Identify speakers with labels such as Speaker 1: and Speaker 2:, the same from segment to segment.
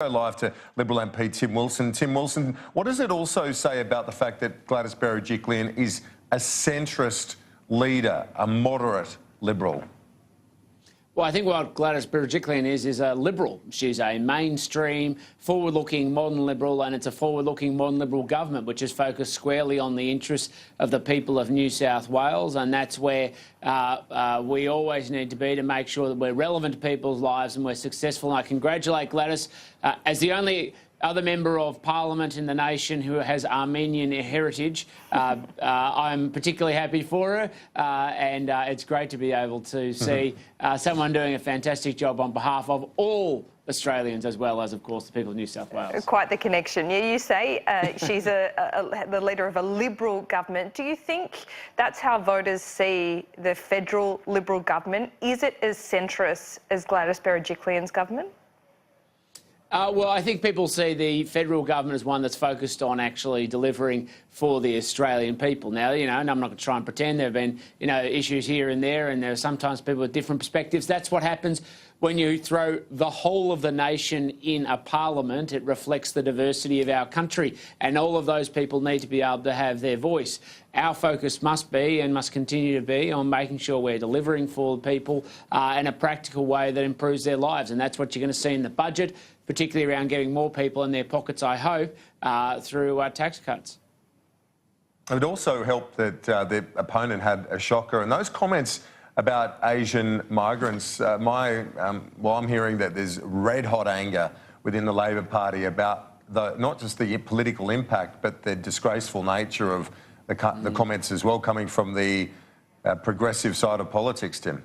Speaker 1: Go live to Liberal MP Tim Wilson. Tim Wilson, what does it also say about the fact that Gladys Berejiklian is a centrist leader, a moderate Liberal?
Speaker 2: Well, I think what Gladys Berejiklian is a Liberal. She's a mainstream, forward-looking modern Liberal, and it's a forward-looking modern Liberal government which is focused squarely on the interests of the people of New South Wales, and that's where we always need to be to make sure that we're relevant to people's lives and we're successful. And I congratulate Gladys as the only other member of parliament in the nation who has Armenian heritage. I'm particularly happy for her, and it's great to be able to see someone doing a fantastic job on behalf of all Australians, as well as, of course, the people of New South Wales.
Speaker 3: Quite the connection. Yeah, you say she's the leader of a Liberal government. Do you think that's how voters see the federal Liberal government? Is it as centrist as Gladys Berejiklian's government?
Speaker 2: Well, I think people see the federal government as one that's focused on actually delivering for the Australian people. Now, and I'm not going to try and pretend there have been, issues here and there are sometimes people with different perspectives. That's what happens when you throw the whole of the nation in a parliament. It reflects the diversity of our country, and all of those people need to be able to have their voice. Our focus must be and must continue to be on making sure we're delivering for the people in a practical way that improves their lives, and that's what you're going to see in the budget, particularly around getting more people in their pockets, I hope, through tax cuts.
Speaker 1: It also helped that the opponent had a shocker, and those comments about Asian migrants, I'm hearing that there's red-hot anger within the Labor Party about not just the political impact, but the disgraceful nature of the comments as well, coming from the progressive side of politics, Tim.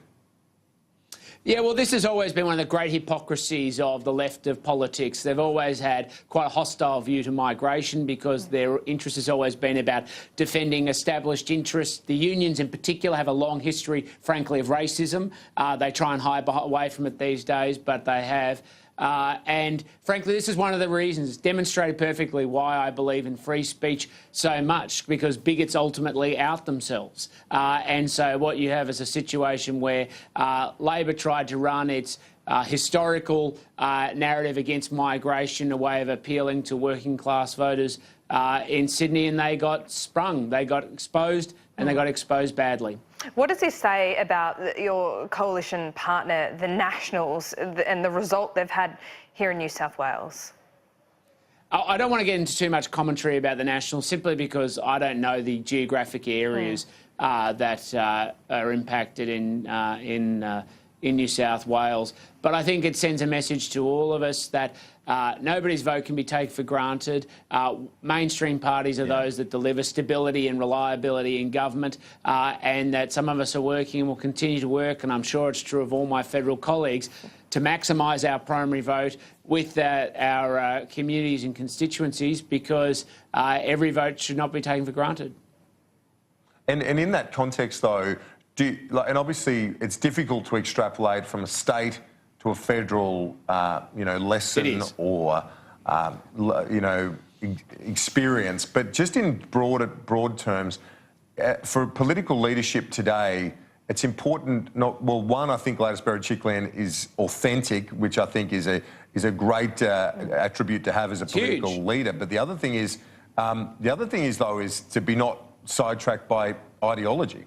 Speaker 2: Yeah, well, this has always been one of the great hypocrisies of the left of politics. They've always had quite a hostile view to migration because their interest has always been about defending established interests. The unions in particular have a long history, frankly, of racism. They try and hide away from it these days, but they have. And frankly, this is one of the reasons. It's demonstrated perfectly why I believe in free speech so much, because bigots ultimately out themselves. And so what you have is a situation where Labor tried to run its historical narrative against migration, a way of appealing to working class voters in Sydney, and they got sprung. They got exposed, and they got exposed badly.
Speaker 3: What does this say about your coalition partner, the Nationals, and the result they've had here in New South Wales?
Speaker 2: I don't want to get into too much commentary about the Nationals, simply because I don't know the geographic areas that are impacted in New South Wales. But I think it sends a message to all of us that nobody's vote can be taken for granted. Mainstream parties are those that deliver stability and reliability in government, and that some of us are working and will continue to work, and I'm sure it's true of all my federal colleagues, to maximise our primary vote with our communities and constituencies, because every vote should not be taken for granted.
Speaker 1: And in that context, though, and obviously it's difficult to extrapolate from a state to a federal, lesson or, experience. But just in broad terms, for political leadership today, it's important. One, I think Gladys Berejiklian is authentic, which I think is a great attribute to have as a political leader. But the other thing is, though, is to be not sidetracked by ideology.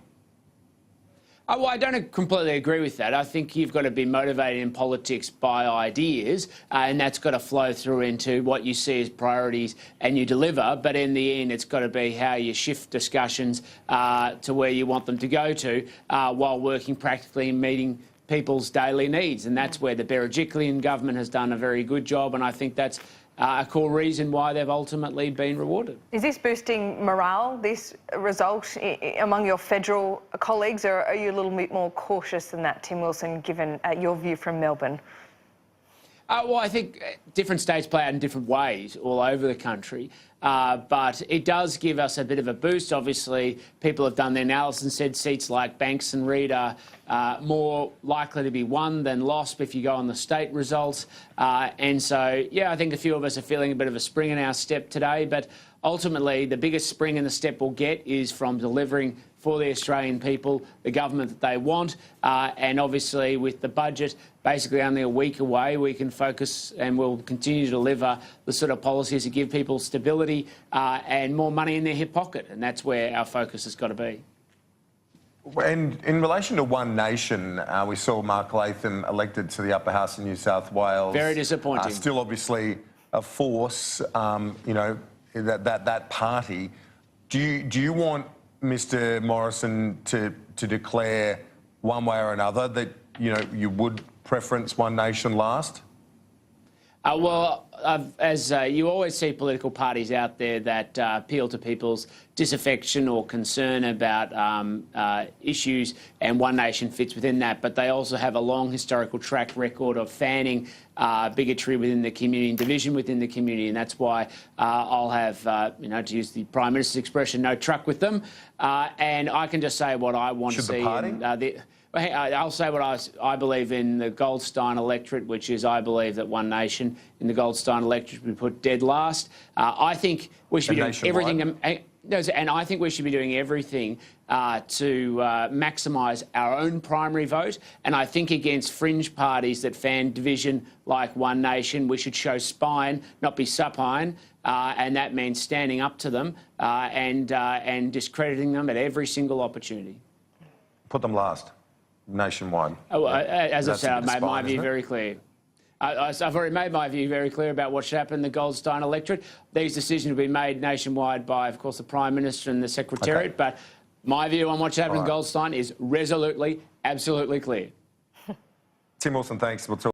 Speaker 2: Well, I don't completely agree with that. I think you've got to be motivated in politics by ideas, and that's got to flow through into what you see as priorities and you deliver. But in the end, it's got to be how you shift discussions to where you want them to go to, while working practically and meeting people's daily needs. And that's where the Berejiklian government has done a very good job, and I think that's a core reason why they've ultimately been rewarded.
Speaker 3: Is this boosting morale, this result, among your federal colleagues, or are you a little bit more cautious than that, Tim Wilson, given your view from Melbourne?
Speaker 2: Well, I think different states play out in different ways all over the country, but it does give us a bit of a boost. Obviously, people have done their analysis and said seats like Banks and Reid are more likely to be won than lost if you go on the state results. And so, yeah, I think a few of us are feeling a bit of a spring in our step today, but ultimately the biggest spring in the step we'll get is from delivering for the Australian people, the government that they want. And obviously, with the budget basically only a week away, we can focus and we'll continue to deliver the sort of policies that give people stability and more money in their hip pocket. And that's where our focus has got to be.
Speaker 1: And in relation to One Nation, we saw Mark Latham elected to the upper house in New South Wales.
Speaker 2: Very disappointing.
Speaker 1: Still obviously a force, you know, that party. Do you want Mr Morrison to declare one way or another that, you know, you would preference One Nation last?
Speaker 2: As you always see political parties out there that appeal to people's disaffection or concern about issues, and One Nation fits within that. But they also have a long historical track record of fanning bigotry within the community and division within the community, and that's why I'll have, you know, to use the Prime Minister's expression, no truck with them. And I can just say what I want to see. I'll say what I believe in the Goldstein electorate, which is I believe that One Nation in the Goldstein electorate would be put dead last. I think we should be doing everything, and I think we should be doing everything to maximise our own primary vote. And I think against fringe parties that fan division like One Nation, we should show spine, not be supine. And that means standing up to them and discrediting them at every single opportunity.
Speaker 1: Put them last. Nationwide.
Speaker 2: As I said, I've made my view very clear. I've already made my view very clear about what should happen in the Goldstein electorate. These decisions will be made nationwide by, of course, the Prime Minister and the Secretariat. Okay. But my view on what should happen in Goldstein is resolutely, absolutely clear.
Speaker 1: Tim Wilson, thanks. We'll talk